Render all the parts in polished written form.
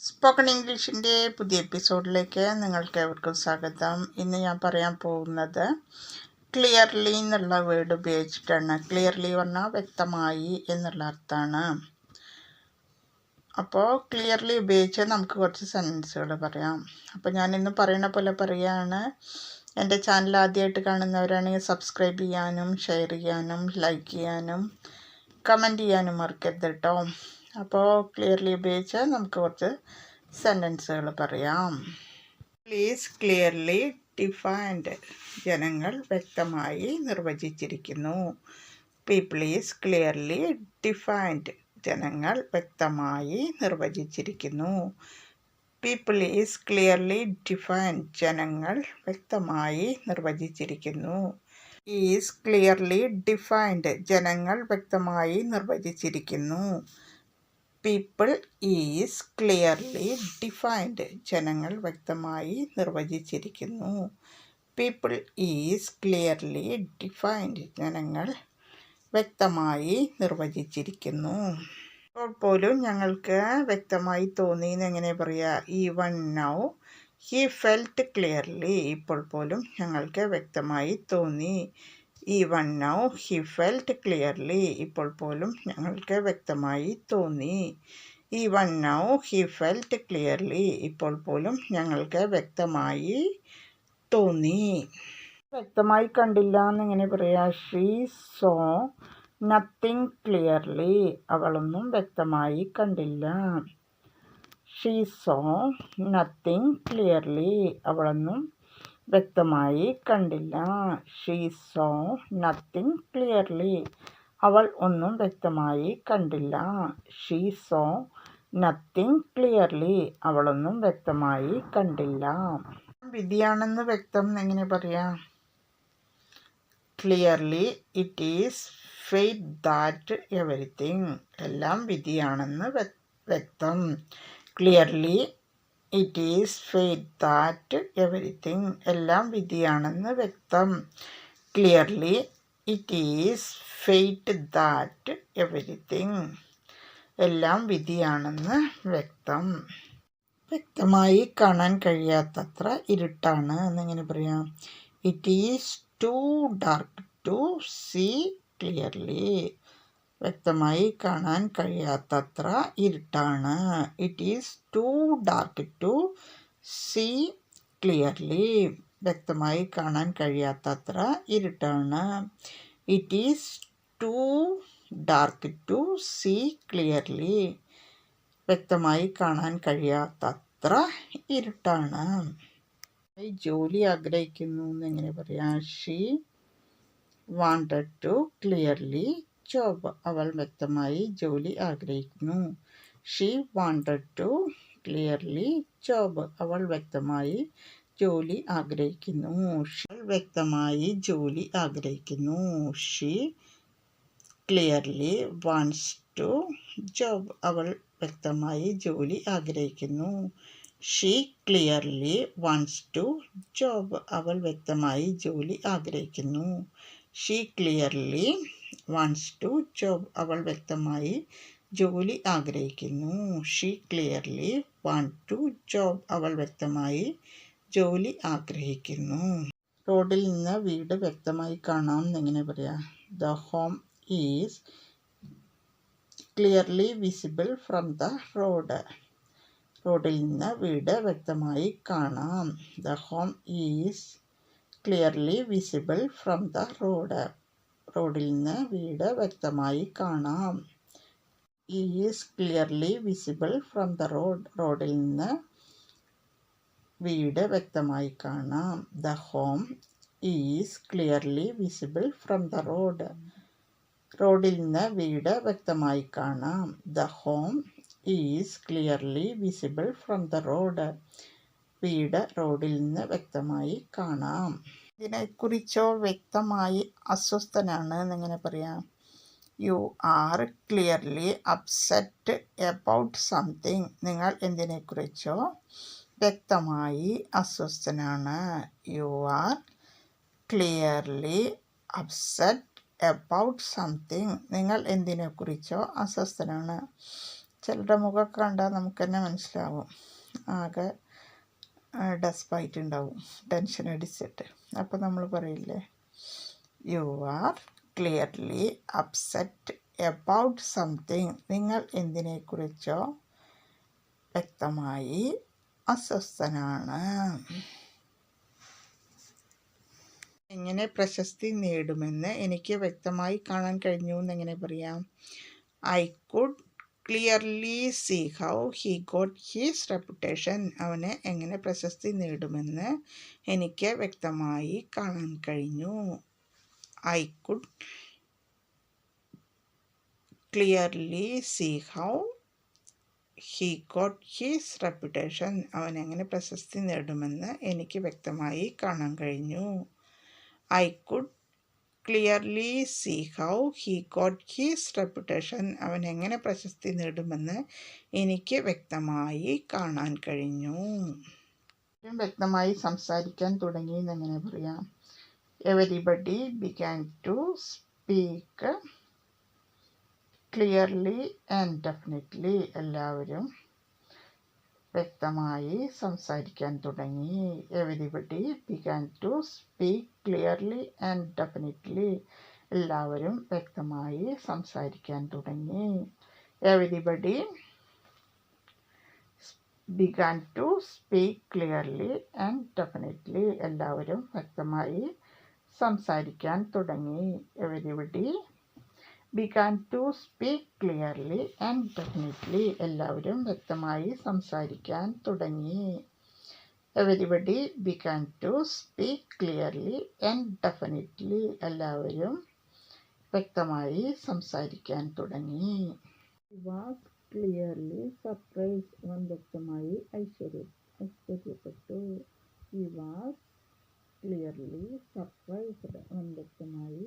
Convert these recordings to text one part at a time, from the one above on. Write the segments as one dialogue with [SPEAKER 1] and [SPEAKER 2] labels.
[SPEAKER 1] Spoken ഇംഗ്ലീഷിൻ്റെ പുതിയ എപ്പിസോഡിലേക്ക് നിങ്ങൾക്ക് ഏവർക്കും സ്വാഗതം. ഇന്ന് ഞാൻ പറയാൻ പോകുന്നത് ക്ലിയർലി എന്നുള്ള വേർഡ് ഉപയോഗിച്ചിട്ടാണ്. ക്ലിയർലി പറഞ്ഞാൽ വ്യക്തമായി എന്നുള്ള അർത്ഥമാണ്. അപ്പോൾ ക്ലിയർലി ഉപയോഗിച്ച് നമുക്ക് കുറച്ച് സെൻറ്റൻസുകൾ പറയാം. അപ്പോൾ ഞാനിന്ന് പറയുന്ന പോലെ പറയുകയാണ്. എൻ്റെ ചാനൽ ആദ്യമായിട്ട് കാണുന്നവരാണെങ്കിൽ സബ്സ്ക്രൈബ് ചെയ്യാനും ഷെയർ ചെയ്യാനും ലൈക്ക് ചെയ്യാനും കമൻറ്റ് ചെയ്യാനും മറക്കരുത് കേട്ടോ. അപ്പോൾ ക്ലിയർലി ഉപയോഗിച്ച് നമുക്ക് കുറച്ച് സെൻറ്റൻസുകൾ പറയാം. പ്ലീസ് ക്ലിയർലി ഡിഫൈൻഡ്, ജനങ്ങൾ വ്യക്തമായി നിർവചിച്ചിരിക്കുന്നു. പീപ്പിൾ ഈസ് ക്ലിയർലി ഡിഫൈൻഡ്, ജനങ്ങൾ വ്യക്തമായി നിർവചിച്ചിരിക്കുന്നു. പീപ്പിൾ ഈസ് ക്ലിയർലി ഡിഫൈൻഡ്, ജനങ്ങൾ വ്യക്തമായി നിർവചിച്ചിരിക്കുന്നു. ഈസ് ക്ലിയർലി ഡിഫൈൻഡ്, ജനങ്ങൾ വ്യക്തമായി നിർവചിച്ചിരിക്കുന്നു. പീപ്പിൾ ഈസ് ക്ലിയർലി ഡിഫൈൻഡ്, ജനങ്ങൾ വ്യക്തമായി നിർവചിച്ചിരിക്കുന്നു. പീപ്പിൾ ഈസ് ക്ലിയർലി ഡിഫൈൻഡ്, ജനങ്ങൾ വ്യക്തമായി നിർവചിച്ചിരിക്കുന്നു. ഇപ്പോൾ പോലും ഞങ്ങൾക്ക് വ്യക്തമായി തോന്നി എന്നെങ്ങനെ പറയുക? Even now he felt clearly, ഇപ്പോൾ പോലും ഞങ്ങൾക്ക് വ്യക്തമായി തോന്നി. Even now he felt clearly, ഇപ്പോൾ പോലും ഞങ്ങൾക്ക് വ്യക്തമായി തോന്നി. Even now he felt clearly, ഇപ്പോൾ പോലും ഞങ്ങൾക്ക് വ്യക്തമായി തോന്നി. വ്യക്തമായി കണ്ടില്ല എന്നെങ്ങനെ പറയാ? ഷീ സോ നത്തിങ് ക്ലിയർലി, അവളൊന്നും വ്യക്തമായി കണ്ടില്ല. ഷീ സോ നത്തിങ് ക്ലിയർലി, അവളൊന്നും വ്യക്തമായി കണ്ടില്ല. ഷീ സോ നത്തിങ് ക്ലിയർലി, അവൾ ഒന്നും വ്യക്തമായി കണ്ടില്ല. ഷീ സോ നത്തിങ് ക്ലിയർലി, അവളൊന്നും വ്യക്തമായി കണ്ടില്ല. വിധിയാണെന്ന് വ്യക്തം എങ്ങനെ പറയാം? Clearly it is fate that everything, എല്ലാം വിധിയാണെന്ന് വ്യക്തം. Clearly it is fate that everything, എല്ലാം വിധിയാണെന്ന് വ്യക്തം. Clearly it is fate that everything, എല്ലാം വിധിയാണെന്ന് വ്യക്തം. വ്യക്തമായി കാണാൻ കഴിയാത്തത്ര ഇരുട്ടാണ് എന്നെങ്ങനെ പറയാം? It is too dark to see clearly, വ്യക്തമായി കാണാൻ കഴിയാത്തത്ര ഇരുട്ടാണ്. It is too dark to see clearly, വ്യക്തമായി കാണാൻ കഴിയാത്തത്ര ഇരുട്ടാണ്. It is too dark to see clearly, വ്യക്തമായി കാണാൻ കഴിയാത്തത്ര ഇരുട്ടാണ്. ജോലി ആഗ്രഹിക്കുന്നു എന്നെങ്ങനെ പറയാം? She wanted to clearly job, അവൾ വ്യക്തമായി ജോലി ആഗ്രഹിക്കുന്നു. She wanted to clearly job, അവൾ വ്യക്തമായി ജോലി ആഗ്രഹിക്കുന്നു. ഷീ വ്യക്തമായി ജോലി ആഗ്രഹിക്കുന്നു. She clearly wants to job, അവൾ വ്യക്തമായി ജോലി ആഗ്രഹിക്കുന്നു. She clearly wants to job, അവൾ വ്യക്തമായി ജോലി ആഗ്രഹിക്കുന്നു. She clearly wants to job, അവൾ വ്യക്തമായി ജോലി ആഗ്രഹിക്കുന്നു. She clearly want to job, അവൾ വ്യക്തമായി ജോലി ആഗ്രഹിക്കുന്നു. റോഡിൽ നിന്ന് വീട് വ്യക്തമായി കാണാം എന്നെങ്ങനെ പറയാം? The home is clearly visible from the road, റോഡിൽ നിന്ന് വീട് വ്യക്തമായി കാണാം. The home is clearly visible from the road, റോഡിൽ നിന്ന് വീട് വ്യക്തമായി കാണാം. Is clearly visible from the road, റോഡിൽ നിന്ന് വീട് വ്യക്തമായി കാണാം. The home is clearly visible from the road, റോഡിൽ നിന്ന് വീട് വ്യക്തമായി കാണാം. The home is clearly visible from the road, വീട് റോഡിൽ നിന്ന് വ്യക്തമായി കാണാം. ഇതിനെക്കുറിച്ചോ വ്യക്തമായി അസ്വസ്ഥനാണ് എന്നെങ്ങനെ പറയാം? You are clearly upset about something, നിങ്ങൾ എന്തിനെക്കുറിച്ചോ വ്യക്തമായി അസ്വസ്ഥനാണ്. You are clearly upset about something, നിങ്ങൾ എന്തിനെക്കുറിച്ചോ അസ്വസ്ഥനാണ്. ചിലരുടെ മുഖമൊക്കെ കണ്ടാൽ നമുക്ക് തന്നെ മനസ്സിലാവും ആകെ ഡെസ്പായിട്ടുണ്ടാവും, ടെൻഷൻ അടിച്ചിട്ട്. അപ്പോൾ നമ്മൾ പറയില്ലേ, U are clearly upset about something. നിങ്ങൾ എന്തിനെക്കുറിച്ചോ വ്യക്തമായി അസ്വസ്ഥനാണ്. എങ്ങനെ പ്രശസ്തി നേടുമെന്ന് എനിക്ക് വ്യക്തമായി കാണാൻ കഴിഞ്ഞു എന്നെങ്ങനെ പറയാം? I could clearly see how he got his reputation. അവന് എങ്ങനെ പ്രശസ്തി നേടുമെന്ന് എനിക്ക് വ്യക്തമായി കാണാൻ കഴിഞ്ഞു. I could clearly see how he got his reputation. അവൻ എങ്ങനെ പ്രശസ്തി നേടുമെന്ന് എനിക്ക് വ്യക്തമായി കാണാൻ കഴിഞ്ഞു. I could clearly see how he got his reputation. അവൻ എങ്ങനെ പ്രശസ്തി നേടുമെന്ന് എനിക്ക് വ്യക്തമായി കാണാൻ കഴിഞ്ഞു. വ്യക്തമായി സംസാരിക്കാൻ തുടങ്ങി എന്നെങ്ങനെ പറയാം? Everybody began to speak clearly and definitely. എല്ലാവരും വ്യക്തമായി സംസാരിക്കാൻ തുടങ്ങി. Everybody began to speak clearly and definitely. എല്ലാവരും വ്യക്തമായി സംസാരിക്കാൻ തുടങ്ങി. Everybody began to speak clearly and definitely. എല്ലാവരും വ്യക്തമായി സംസാരിക്കാൻ തുടങ്ങി. Everybody began to speak clearly and definitely. എല്ലാവരും വ്യക്തമായി സംസാരിക്കാൻ തുടങ്ങി. Everybody began to speak clearly and definitely. എല്ലാവരും വ്യക്തമായി സംസാരിക്കാൻ തുടങ്ങി. He was clearly surprised. അവൻ വ്യക്തമായി ആശ്ചര്യപ്പെട്ടു. He was clearly surprised. അവൻ വ്യക്തമായി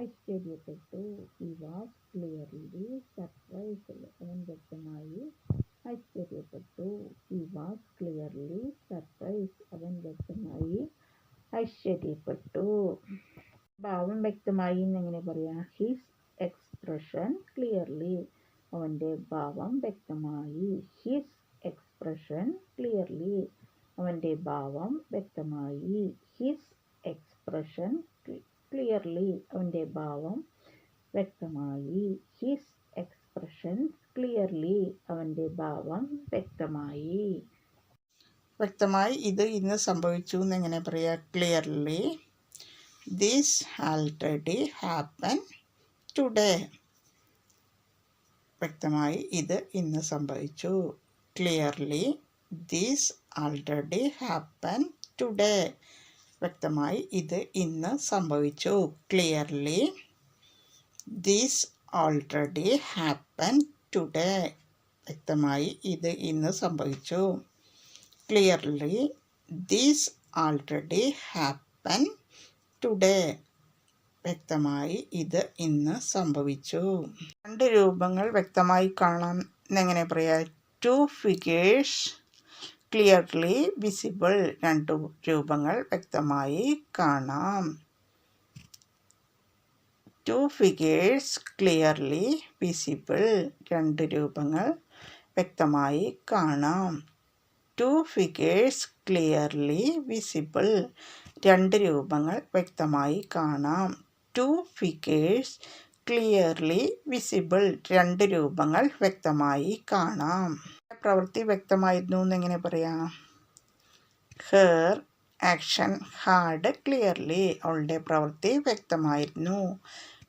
[SPEAKER 1] ആശ്ചര്യപ്പെട്ടു. He was clearly surprised. അവൻ വ്യക്തമായി ആശ്ചര്യപ്പെട്ടു. He was clearly surprised. അവൻ വ്യക്തമായി ആശ്ചര്യപ്പെട്ടു. ഭാവം വ്യക്തമായി എന്നെങ്ങനെ പറയാം? His expression clearly. അവൻ്റെ ഭാവം വ്യക്തമായി. His expression clearly. അവൻ്റെ ഭാവം വ്യക്തമായി. His expression clearly. അവൻ്റെ ഭാവം വ്യക്തമായി. His expression clearly. അവൻ്റെ ഭാവം വ്യക്തമായി. വ്യക്തമായി ഇത് ഇന്ന് സംഭവിച്ചു എന്നെങ്ങനെ പറയാം? Clearly this already happen today. വ്യക്തമായി ഇത് ഇന്ന് സംഭവിച്ചു. Clearly this already happen today. വ്യക്തമായി ഇത് ഇന്ന് സംഭവിച്ചു. Clearly this already happen today. വ്യക്തമായി ഇത് ഇന്ന് സംഭവിച്ചു. Clearly this already happen today. വ്യക്തമായി ഇത് ഇന്ന് സംഭവിച്ചു. രണ്ട് രൂപങ്ങൾ വ്യക്തമായി കാണാം എന്നെങ്ങനെ പറയാം? To figures clearly visible. രണ്ട് രൂപങ്ങൾ വ്യക്തമായി കാണാം. To figures clearly visible. രണ്ട് രൂപങ്ങൾ വ്യക്തമായി കാണാം. To figures clearly visible. രണ്ട് രൂപങ്ങൾ വ്യക്തമായി കാണാം. To figures clearly visible. രണ്ട് രൂപങ്ങൾ വ്യക്തമായി കാണാം. പ്രവൃത്തി വ്യക്തമായിരുന്നു എന്നെങ്ങനെ പറയാം? Her action had clearly. അവളുടെ പ്രവൃത്തി വ്യക്തമായിരുന്നു.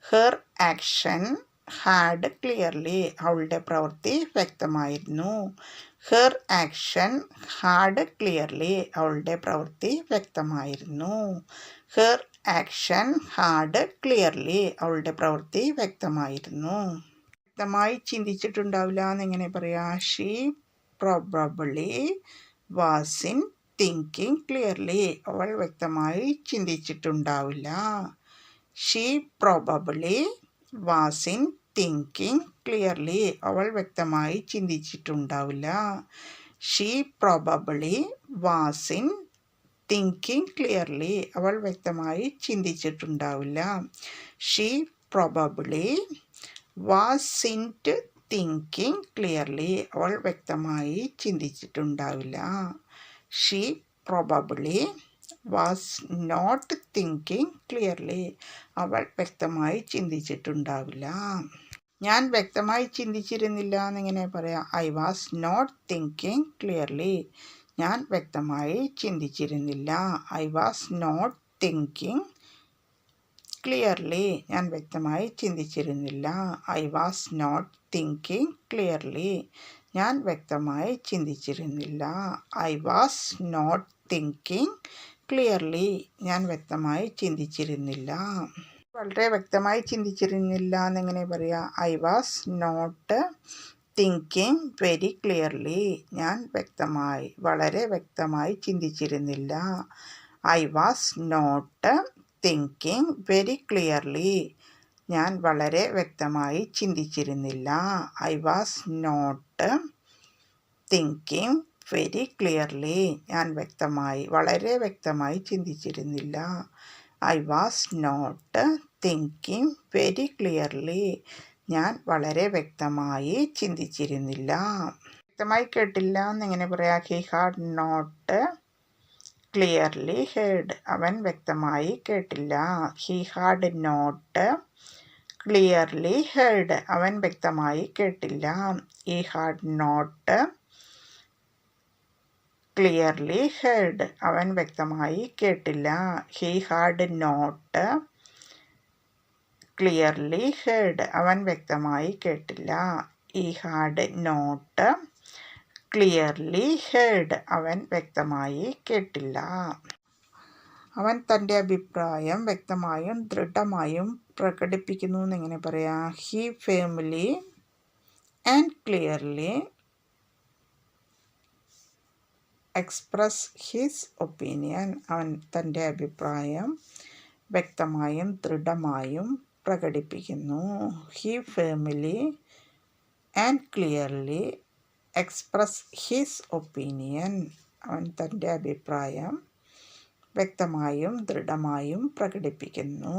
[SPEAKER 1] Her action had clearly. അവളുടെ പ്രവൃത്തി വ്യക്തമായിരുന്നു. Her action had clearly. അവളുടെ പ്രവൃത്തി വ്യക്തമായിരുന്നു. Her action had clearly. അവളുടെ പ്രവൃത്തി വ്യക്തമായിരുന്നു. വ്യക്തമായി ചിന്തിച്ചിട്ടുണ്ടാവില്ല എന്നെങ്ങനെ പറയാം? She probably wasn't thinking clearly. അവൾ വ്യക്തമായി ചിന്തിച്ചിട്ടുണ്ടാവില്ല. She probably wasn't thinking clearly. അവൾ വ്യക്തമായി ചിന്തിച്ചിട്ടുണ്ടാവില്ല. She probably wasn't thinking clearly. അവൾ വ്യക്തമായി ചിന്തിച്ചിട്ടുണ്ടാവില്ല. She probably wasn't thinking clearly. അവൾ വ്യക്തമായി ചിന്തിച്ചിട്ടുണ്ടാവില്ല. She probably was not thinking clearly. അവൾ വ്യക്തമായി ചിന്തിച്ചിട്ടുണ്ടാവില്ല. ഞാൻ വ്യക്തമായി ചിന്തിച്ചിരുന്നില്ല എന്നിങ്ങനെ പറയാം. I was not thinking clearly. ഞാൻ വ്യക്തമായി ചിന്തിച്ചിരുന്നില്ല. I was not thinking clearly. ഞാൻ വ്യക്തമായി ചിന്തിച്ചിരുന്നില്ല. I was not thinking clearly. ഞാൻ വ്യക്തമായി ചിന്തിച്ചിരുന്നില്ല. I was not thinking clearly. ഞാൻ വ്യക്തമായി ചിന്തിച്ചിരുന്നില്ല. വളരെ വ്യക്തമായി ചിന്തിച്ചിരുന്നില്ല എന്നെങ്ങനെ പറയാം. I was not thinking very clearly. ഞാൻ വളരെ വ്യക്തമായി ചിന്തിച്ചിരുന്നില്ല. I was not thinking very clearly. ഞാൻ വളരെ വ്യക്തമായി ചിന്തിച്ചിരുന്നില്ല. I was not thinking very clearly. ഞാൻ വളരെ വ്യക്തമായി ചിന്തിച്ചിരുന്നില്ല. I was not thinking very clearly. ഞാൻ വളരെ വ്യക്തമായി ചിന്തിച്ചിരുന്നില്ല. വ്യക്തമായി കേട്ടില്ല എന്നെങ്ങനെ പറയാം. He had not clearly heard. അവൻ വ്യക്തമായി കേട്ടില്ല. He had not clearly heard. അവൻ വ്യക്തമായി കേട്ടില്ല. He had not clearly heard. അവൻ വ്യക്തമായി കേട്ടില്ല. He had not clearly heard. അവൻ വ്യക്തമായി കേട്ടില്ല. He had not clearly heard. അവൻ വ്യക്തമായി കേട്ടില്ല. അവൻ തൻ്റെ അഭിപ്രായം വ്യക്തമായും ദൃഢമായും പ്രകടിപ്പിക്കുന്നു എന്നിങ്ങനെ പറയാം. He firmly and clearly express his opinion. അവൻ തൻ്റെ അഭിപ്രായം വ്യക്തമായും ദൃഢമായും പ്രകടിപ്പിക്കുന്നു. He firmly and clearly express his opinion. അവൻ തൻ്റെ അഭിപ്രായം വ്യക്തമായും ദൃഢമായും പ്രകടിപ്പിക്കുന്നു.